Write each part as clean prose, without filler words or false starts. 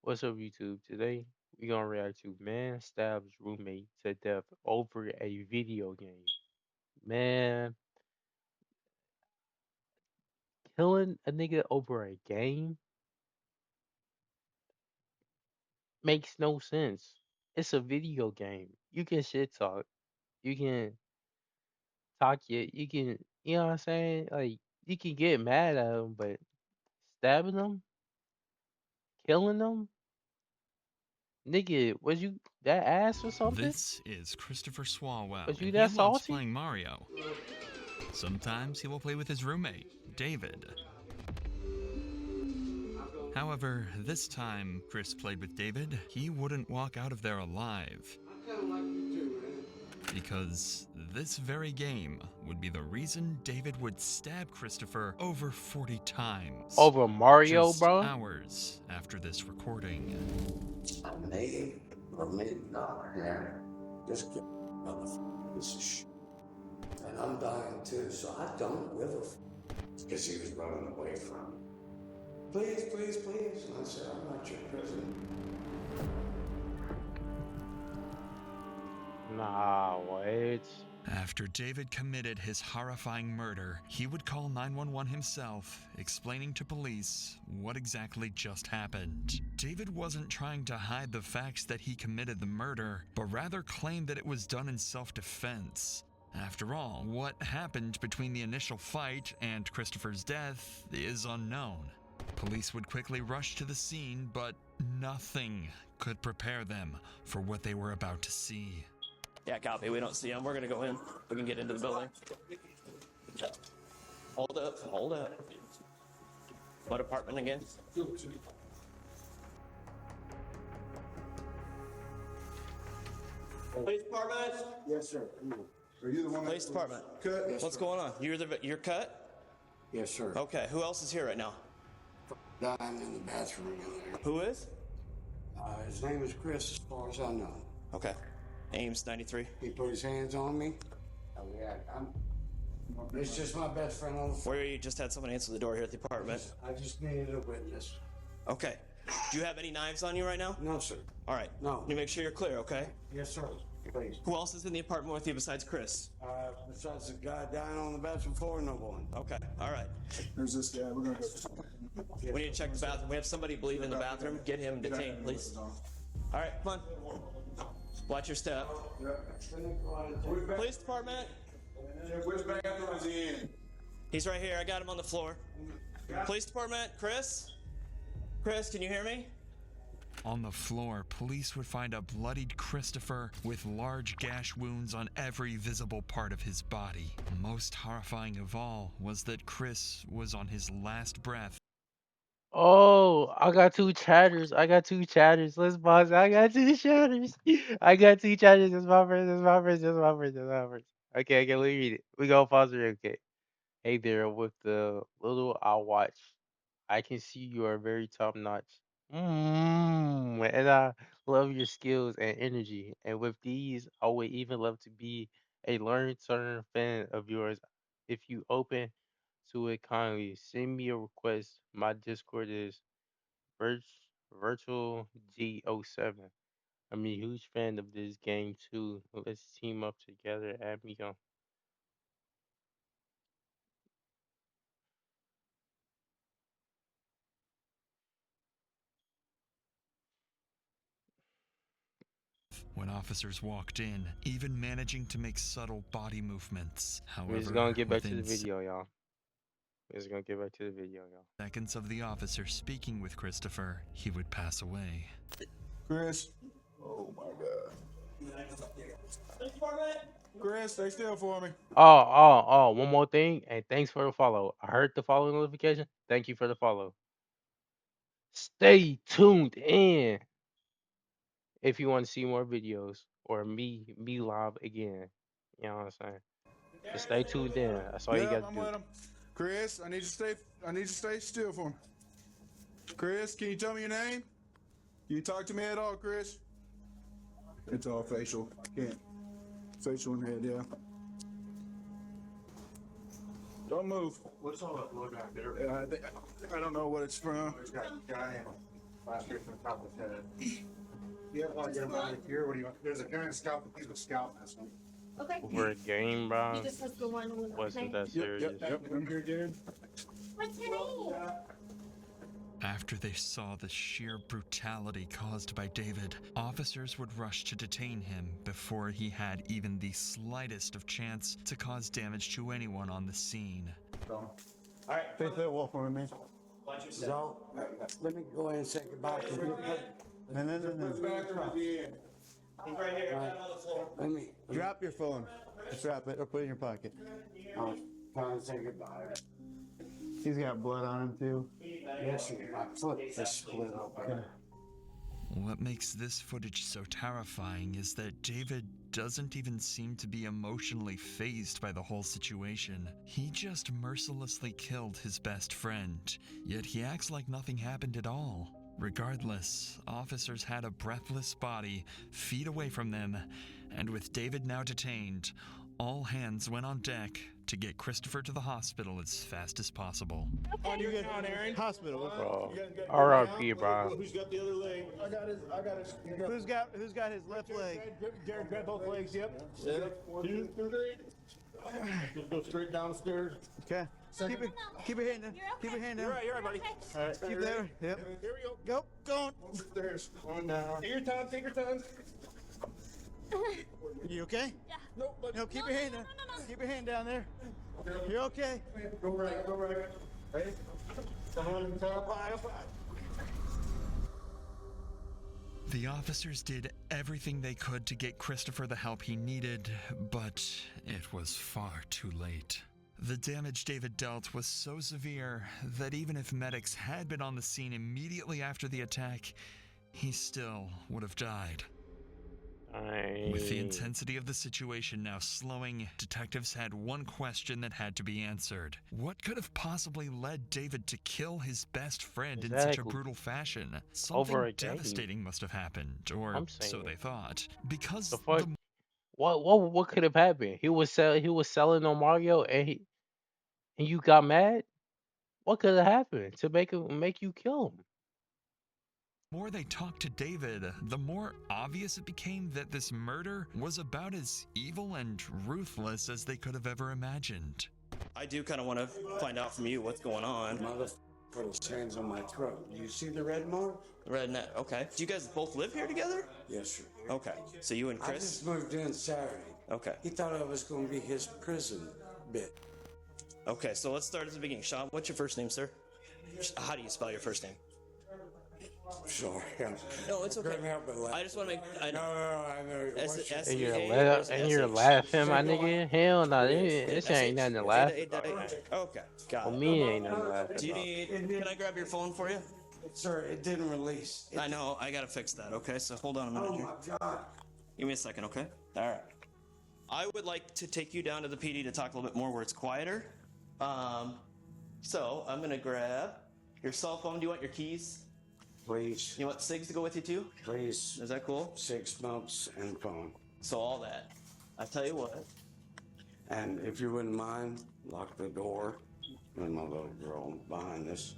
What's up, YouTube? Today we gonna react to man stabs roommate to death over a video game. Man, killing a nigga over a game makes no sense. It's a video game. You can shit talk. You can talk it. You can, you know what I'm saying? Like you can get mad at him, but stabbing them, killing them, nigga, was you that ass or something? This is Christopher Swalwell. Was you He that loves salty? playing Mario. Sometimes he will play with his roommate, David. However, this time Chris played with David, he wouldn't walk out of there alive. Because this very game would be the reason David would stab Christopher over 40 times. Over Mario, Just bro? hours after this recording. I made $1 million here. Just get motherfucker piece of shit. And I'm dying too, so I don't give a f. Because he was running away from me. Please, please, please. And I said, I'm not your president. Nah, what? After David committed his horrifying murder, he would call 911 himself, explaining to police what exactly just happened. David wasn't trying to hide the facts that he committed the murder, but rather claimed that it was done in self-defense. After all, what happened between the initial fight and Christopher's death is unknown. Police would quickly rush to the scene, but nothing could prepare them for what they were about to see. Yeah, copy. We don't see him. We're gonna go in. We can get into the building. Hold up. Hold up. What apartment again? Police department. Yes, sir. Are you the one Police department. cut? Yes, What's sir. going on? You're cut. Yes, sir. Okay. Who else is here right now? Dying in the bathroom in there. Who is? His name is Chris, as far as I know. Okay. Ames 93. He put his hands on me. Oh, yeah, it's just my best friend on the phone. Where you just had someone answer the door here at the apartment. I just needed a witness. Okay. Do you have any knives on you right now? No, sir. All right. No. You make sure you're clear, okay? Yes, sir. Please. Who else is in the apartment with you besides Chris? Besides the guy dying on the bathroom floor, no one. Okay. All right. There's this guy. We're gonna go. We need to check the bathroom. We have somebody bleeding in the bathroom. Get him detained, please. All right, come on. Watch your step. Police department. Which bathroom is he in? He's right here. I got him on the floor. Police department. Chris? Chris, can you hear me? On the floor, police would find a bloodied Christopher with large gash wounds on every visible part of his body. Most horrifying of all was that Chris was on his last breath. Oh, I got two chatters. I got two chatters. Let's pause. I got two chatters. I got two chatters. That's my first. That's my first. That's my first. That's my first. Okay, okay, let me read it. We gonna pause it real quick. Hey there, with the little I watch, I can see you are very top notch. And I love your skills and energy. And with these, I would even love to be a learn turn fan of yours. If you open to it kindly, send me a request. My Discord is virt- virtual G07. I'm a huge fan of this game too. Let's team up together. Add me on. When officers walked in, even managing to make subtle body movements. We're just However, gonna get back to the within video, y'all. We're just gonna get back to the video, y'all. seconds of the officer speaking with Christopher, he would pass away. Chris. Oh my God. Chris, stay still for me. One more thing, and thanks for the follow. I heard the follow notification. Thank you for the follow. Stay tuned in if you want to see more videos or me live again. You know what I'm saying? Just stay tuned in. That's all you Yep, got to I'm do. with him. Chris, I need you to stay. I need you to stay still for me. Chris, can you tell me your name? Can you talk to me at all, Chris? It's all facial. Can't. Facial and head, yeah. Don't move. What's all that blood out there? I don't know what it's from. It's got guy Last year from the top of his head. Yeah, I'll get him out of here. What do you want? There's a giant scalp. He's a scalp this one. Okay. Over a game, bro. He just has the one with Wasn't that Yep, serious? I'm here, Jared. What's your name? After they saw the sheer brutality caused by David, officers would rush to detain him before he had even the slightest of chance to cause damage to anyone on the scene. So, All right. face that wall for me. Watch your step. So, let me go ahead and say goodbye to you. And then bathroom at the end. He's right here. Right on the floor. Let me Drop your phone. Strap it or put it in your pocket. I'm trying to say goodbye. He's got blood on him too. Yes, my foot is split open. What makes this footage so terrifying is that David doesn't even seem to be emotionally fazed by the whole situation. He just mercilessly killed his best friend, yet he acts like nothing happened at all. Regardless, officers had a breathless body feet away from them, and with David now detained, all hands went on deck to get Christopher to the hospital as fast as possible. On your on, Aaron. Hospital. Bro. R.I.P., bro. Who's got the other leg? I got his. Who's got his left leg? Jared grabbed both legs. Yep. 2, 3. Just go straight downstairs. Okay. Keep your hand down. Keep your hand down. You're right, buddy. All right. Keep there. Yep. Here we go. Going. Upstairs. On down. Take your time. Take your time. You okay? Yeah. Nope. No, keep No, your hand no, down. no, no, no. Keep your hand down there. You're okay. Go right. Go right. Ready? Come on, top. The officers did everything they could to get Christopher the help he needed, but it was far too late. The damage David dealt was so severe that even if medics had been on the scene immediately after the attack, he still would have died. With the intensity of the situation now slowing, detectives had one question that had to be answered. What could have possibly led David to kill his best friend in such a Exactly. brutal fashion? Over Something a game. devastating must have happened, or I'm so saying. they thought. Because The fuck? the What could have happened? He was selling on Mario, and you got mad. What could have happened to make you kill him? more they talked to David, the more obvious it became that this murder was about as evil and ruthless as they could have ever imagined. I do kind of want to find out from you what's going on. Mother put his hands on my throat. You see the red mark? Redneck. Okay. Do you guys both live here together? Yes, sir. Okay. So you and I Chris? just moved in Saturday. Okay. He thought I was going to be his prison bit. Okay, so let's start at the beginning. Sean, what's your first name, sir? How do you spell your first name? Sorry. No, it's okay. Couldn't help but laugh. I just want to make. I No, I know. S- What's your- S- And you're S-E-A or and you're S-H? laughing, my nigga. Hell no, this ain't nothing to laugh about. Okay, got For it. me, ain't nothing to laugh Do you about. need? Can I grab your phone for you? Sir, it didn't release. I know. I gotta fix that. Okay, so hold on a minute Oh here. my God. Give me a second, okay? All right. I would like to take you down to the PD to talk a little bit more where it's quieter. So I'm gonna grab your cell phone. Do you want your keys? Please, You want SIGs to go with you too? please. Is that cool? 6 months and phone. So all that. I tell you what. And if you wouldn't mind, lock the door. And my little girl behind us.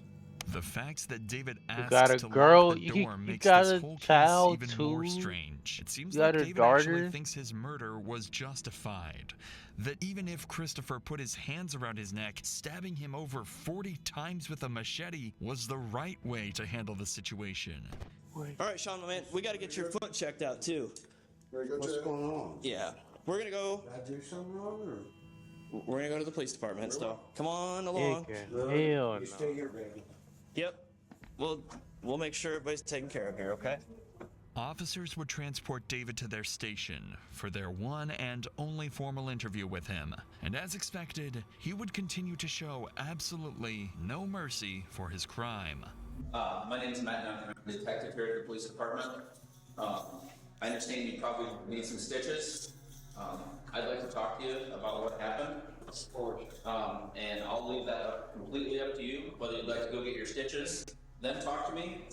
The fact that David got a asked to girl- lock the you door makes got this a whole case child even more too? strange. It seems You got like a David actually daughter? thinks his murder was justified. That even if Christopher put his hands around his neck, stabbing him over 40 times with a machete was the right way to handle the situation. All right, Sean, my man, we got to get your foot checked out too. What's going on? Yeah, we're gonna go. Did I do something wrong or? We're gonna go to the police department. So come on along. Hell You no. stay here, baby. Yep. We'll make sure everybody's taken care of here. Okay. Officers would transport David to their station for their one and only formal interview with him. And as expected, he would continue to show absolutely no mercy for his crime. My name is Matt, and I'm a detective here at the police department. I understand you probably need some stitches. I'd like to talk to you about what happened. And I'll leave that completely up to you, whether you'd like to go get your stitches, then talk to me,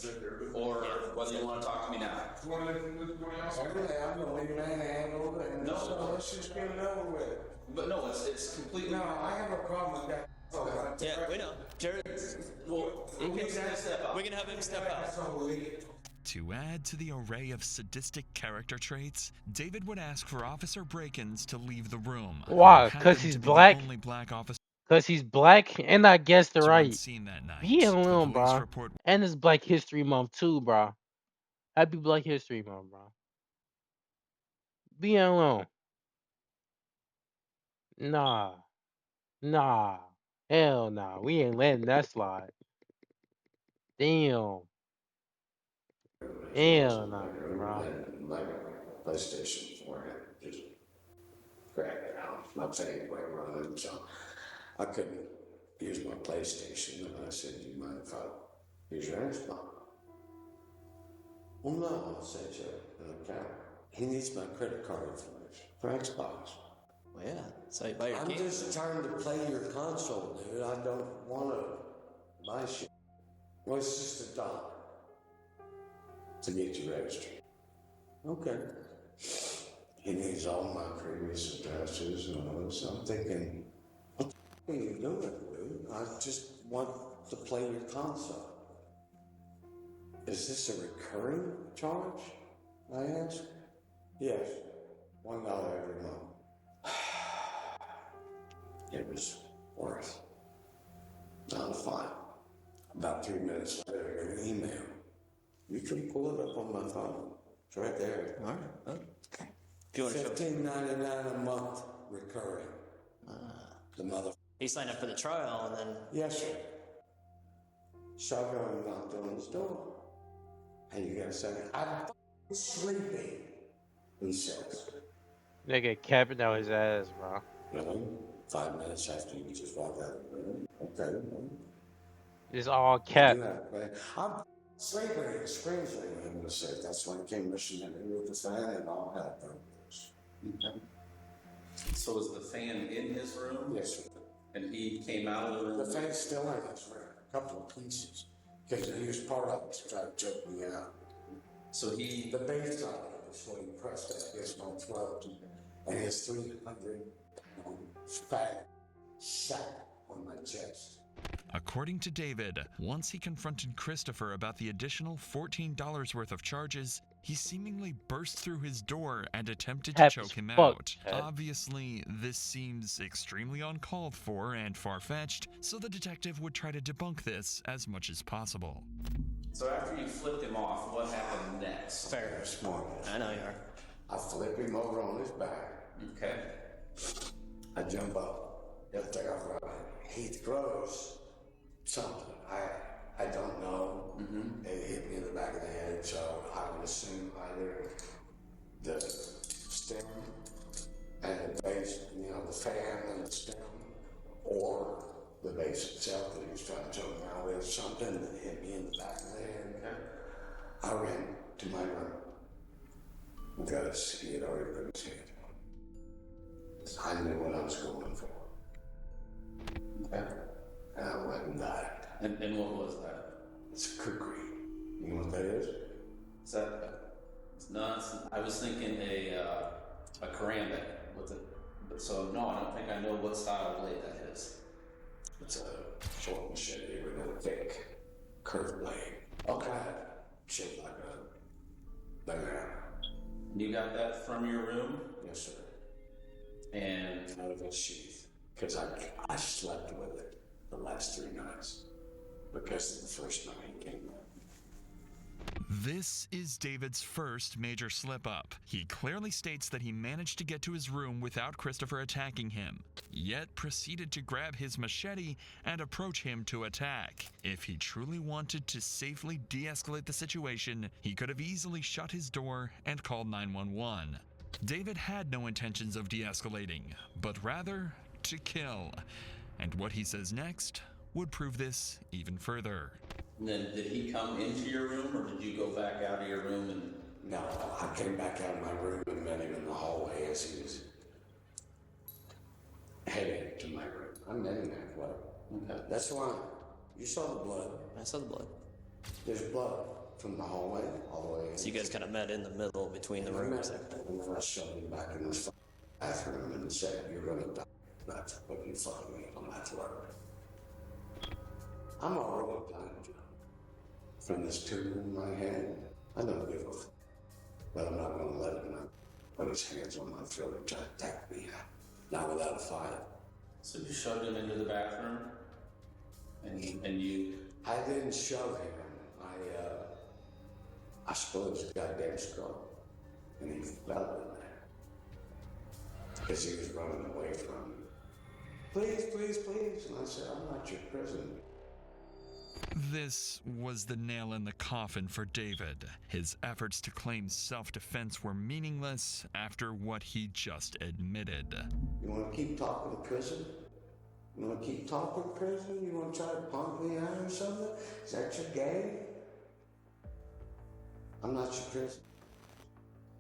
or whether you want to talk to me now. Okay, I'm gonna leave that handled and No. so let's just get it over with. But no, it's completely. No, I have a problem with that. Yeah, we know. Jared, well, we can have him step out. To add to the array of sadistic character traits, David would ask for Officer Brakins to leave the room. Why? Who Cause happened he's to be black. the only black officer Cause he's black, and I guessed it on right. scene that night. Be The alone, police bro. report And it's Black History Month too, bro. Happy Black History Month, bro. Be alone. Nah, nah, hell nah. We ain't letting that slide. Damn, hell nah, bro. And my PlayStation 4 had just cracked out. My thing quite running, so I couldn't use my PlayStation. And I said, "Do you mind if I use your Xbox?" "Well, no," I said to an account. "He needs my credit card information for Xbox." Well, yeah, so you buy your "I'm game. just trying to play your console, dude. I don't want to buy shit." "Well, it's just $1 to get you registered." "Okay." He needs all my previous addresses and all this. I'm thinking, what the f are you doing, dude? I just want to play your console. "Is this a recurring charge?" I asked. "Yes, $1 every month." It was worth not a fine. About 3 minutes later, I got an email. You can pull it up on my phone. It's right there. All right. Okay. If you want to show $15.99 a month recurring. The mother. he signed up for the trial and then Yes, sir. Shotgun knocked on his door. "Hey, you got a second?" "I'm sleeping," he says. Nigga capping out his ass, bro. Really? 5 minutes after you just walked out of the room? Okay. It's all You cap. do have to play. "I'm sleeping," he screams at me. I'm going to say, "That's when he came rushing at me with the fan and all hell broke loose." Okay. So was the fan in his room? Yes, sir. And he came out of the room? The fan's still in his room. A couple of pieces. Because he used part of it to try to choke me out. So he, The base of it is when he pressed that against my throat, and his 300-pound fat sat on my chest. According to David, once he confronted Christopher about the additional $14 worth of charges, he seemingly burst through his door and attempted to Cap choke as him fuck, out. Chad. Obviously, this seems extremely uncalled for and far-fetched, so the detective would try to debunk this as much as possible. so after you flipped him off, what happened next? fair. Smart. I know you are. I flip him over on his back. Okay. I jump up. He'll take off running. He throws something. I don't know. It hit me in the back of the head, so I would assume either the stem and the base, the fan and the stem, or the base itself that he was trying to choke me out with, something that hit me in the back of the head. I ran to my room because he had already put his hand on. I knew what I was going for. Okay. And I went and died. And what was that? It's a kukri. You know what that is? Is that, no, I was thinking a karambit with it. But so no, I don't think I know what style blade that is. It's a short machete with a thick, curved blade. Okay. Shaped like a banana. You got that from your room? Yes, sir. And Out of its sheath. Because I slept with it the last 3 nights. Because of the first night he came in. This is David's first major slip-up. He clearly states that he managed to get to his room without Christopher attacking him, yet proceeded to grab his machete and approach him to attack. If he truly wanted to safely de-escalate the situation, he could have easily shut his door and called 911. David had no intentions of de-escalating, but rather to kill. And what he says next would prove this even further. And then did he come into your room, or did you go back out of your room and... No, I came back out of my room and met him in the hallway as he was heading to my room. I met him there. Okay. That's why you saw the blood. I saw the blood. There's blood from the hallway all the way in. So you guys kind of met in the middle between the rooms there. And then I shoved him back in this bathroom and said, "You're gonna die. That's what you fucking me on that floor." I'm already done, John. From this tube in my hand, I don't give a fuck. But I'm not gonna let him put his hands on my throat and try to attack me. Not without a fight. So you shoved him into the bathroom, and you. I didn't shove him. I split his goddamn skull, and he fell in there because he was running away from me. Please, please, please. And I said, I'm not your prisoner. This was the nail in the coffin for David. His efforts to claim self-defense were meaningless after what he just admitted. You want to keep talking to prison? You want to keep talking prison? You want to try to punk me out or something? Is that your game? I'm not your prisoner.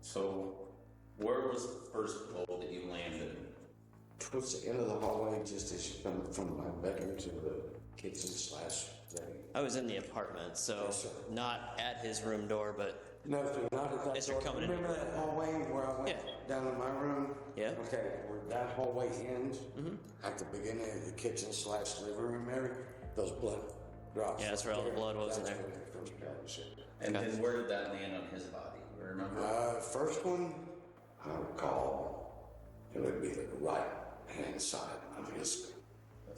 So, where was the first blow that you landed? Towards the end of the hallway, just as you come from my bedroom to the kitchen / living. I was in the apartment, so Yes, sir. not at his room door, but No, sir, not at that As you're door. coming in. Remember that hallway where I went Yeah. down in my room? Yeah. Okay, where that hallway ends, at the beginning of the kitchen / living room area, those blood drops. Yeah, that's where all the blood was in That's there. where they first got the shit. And then where did that land on his body? You remember? First one, I recall, it would be the right hand side of his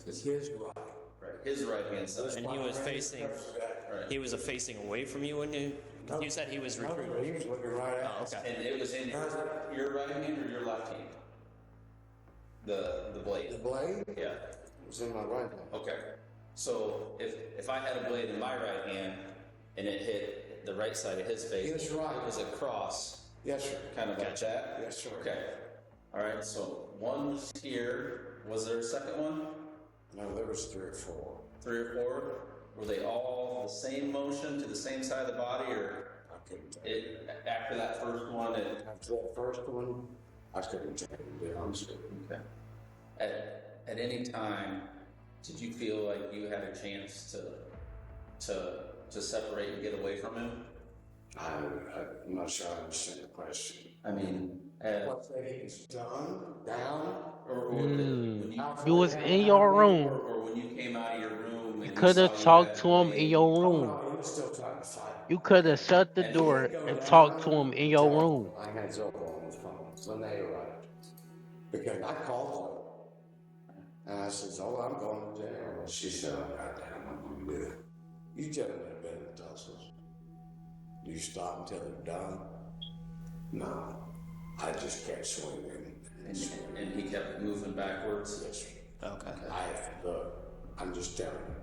right. Right. His right hand side. and he was facing. Right. He was facing away from you when you. You said he was No, recruiting. he was looking right at Oh, us. okay. And it was in your right hand or your left hand? The The blade. blade Yeah. was in my right hand. Okay. So if I had a blade in my right hand and it hit the right side of his face, Yes, right. it was a cross, Yes, sir. kind of like that. Yes, sir. Okay. All right. So one was here. Was there a second one? No, there was 3 or 4. 3 or 4? Were they all the same motion to the same side of the body, or I couldn't tell. after that first one? After that first one, I couldn't tell you, to be honest with you. Okay. At any time, did you feel like you had a chance to separate and get away from him? I'm not sure I understand the question. I mean, What he's done, down, or when You was in your room. or when you came out of your room, and You could have saw talked had to him blade. in your oh room. no, he was still trying to fight. You could have shut the And door Go and down talked to him in your until room. I had Zobo on the phone when they arrived. Because I called Zobo. And I said, Zobo, I'm going to jail. And she said, oh, goddamn, I'm going to do it. You gentlemen have been in tussles. Do you stop until they're done? No. I just kept swinging. And he kept moving backwards. Yes, sir. Okay. Look, I'm just telling you.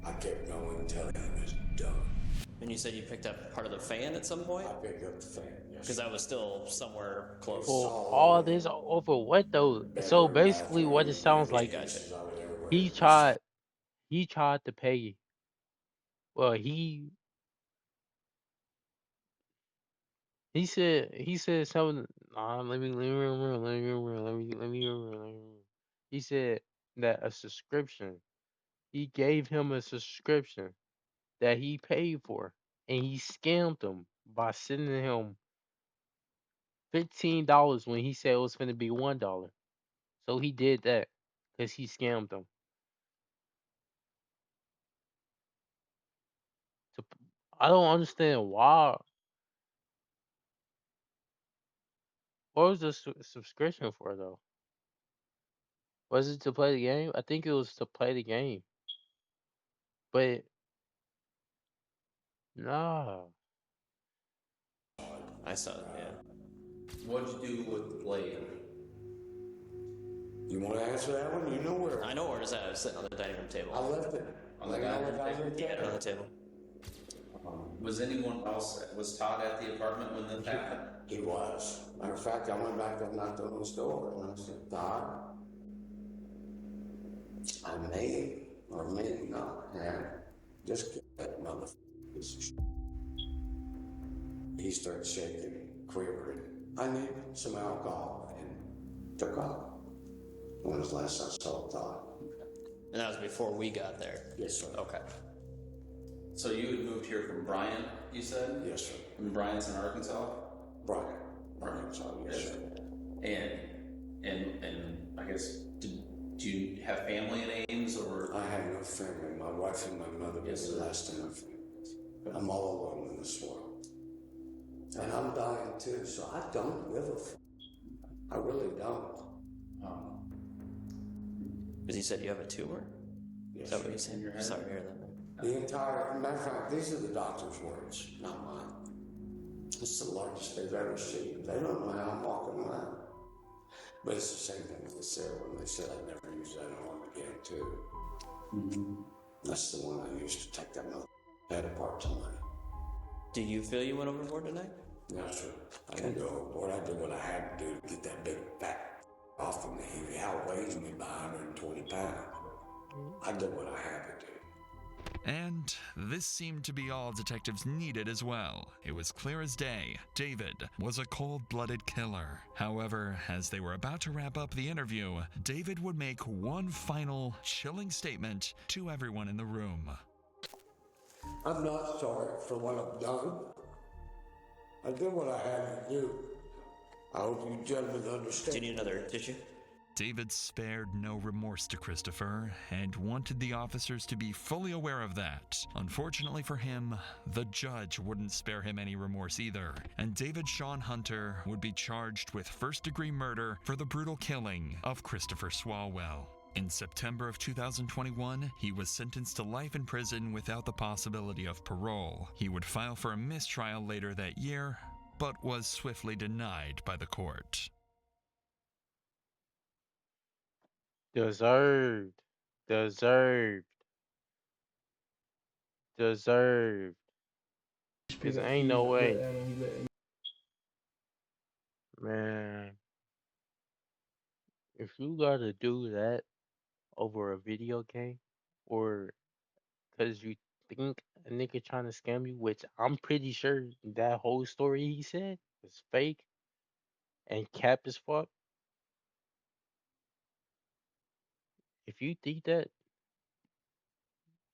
I kept going until he was done. And you said you picked up part of the fan at some point? I picked up the fan. Yes, Because that was still somewhere close. For all this over what though? So basically, what it sounds like, Gotcha. he tried to pay. Well, he said something. Let me remember. He said that a subscription. He gave him a subscription that he paid for, and he scammed him by sending him $15 when he said it was going to be $1. So he did that because he scammed him. To, I don't understand why. What was the subscription for though? Was it to play the game? I think it was to play the game. But nah. I saw it, yeah. What'd you do with the blade? You want to answer that one? You know where. I know where it's at. It was sitting on the dining room I table. left it. On the You know dining where room I left He had it on the it? table. Was anyone else, was Todd at the apartment when that happened? He was. Matter of fact, I went back and knocked on his door and I said, Todd, I may or may not have just get that motherfucker piece of shit. He started shaking, quivering. I need some alcohol and took off. When was the last I saw Todd? And that was before we got there. Yes, sir. Okay. So you had moved here from Bryant, you said? Yes, sir. From Bryant's in Arkansas? Brian, sorry, yes, sir. And I guess, Do you have family in Ames or? I have no family. My wife and my mother Yes, was the sir. last in my family. I'm all alone in this world. And I'm dying too, so I don't give a I really don't. Um, Because you said you have a tumor? Is that what you in said? your head? Sorry to hear that. The entire, matter of fact, these are the doctor's words, not mine. It's the largest they've ever seen. They don't know how I'm walking around. But it's the same thing they said when they said I'd never use that arm again, too. That's the one I used to take that mother head apart tonight. Do you feel you went overboard tonight? No, sir. I didn't go overboard. I did what I had to do to get that big fat off of me. He outweighs me by 120 pounds. I did what I had to do. And this seemed to be all detectives needed as well. It was clear as day, David was a cold-blooded killer. However, as they were about to wrap up the interview, David would make one final chilling statement to everyone in the room. I'm not sorry for what I've done. I did what I had to do. I hope you gentlemen Do understand. you need another tissue? David spared no remorse to Christopher and wanted the officers to be fully aware of that. Unfortunately for him, the judge wouldn't spare him any remorse either, and David Sean Hunter would be charged with first-degree murder for the brutal killing of Christopher Swalwell. In September of 2021, he was sentenced to life in prison without the possibility of parole. He would file for a mistrial later that year, but was swiftly denied by the court. Deserved. Deserved. Deserved. Cause ain't no way. Man, if you gotta do that over a video game, or cause you think a nigga trying to scam you, which I'm pretty sure that whole story he said was fake and cap as fuck. If you think that,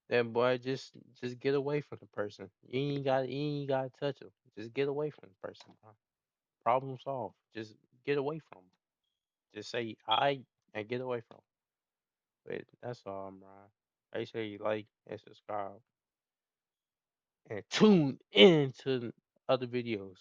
then boy, just get away from the person. You ain't gotta touch him. Just get away from the person, bro. Problem solved. Just get away from 'em. Just say I and get away from 'em. But that's all, bro. They say you like and subscribe and tune in to other videos.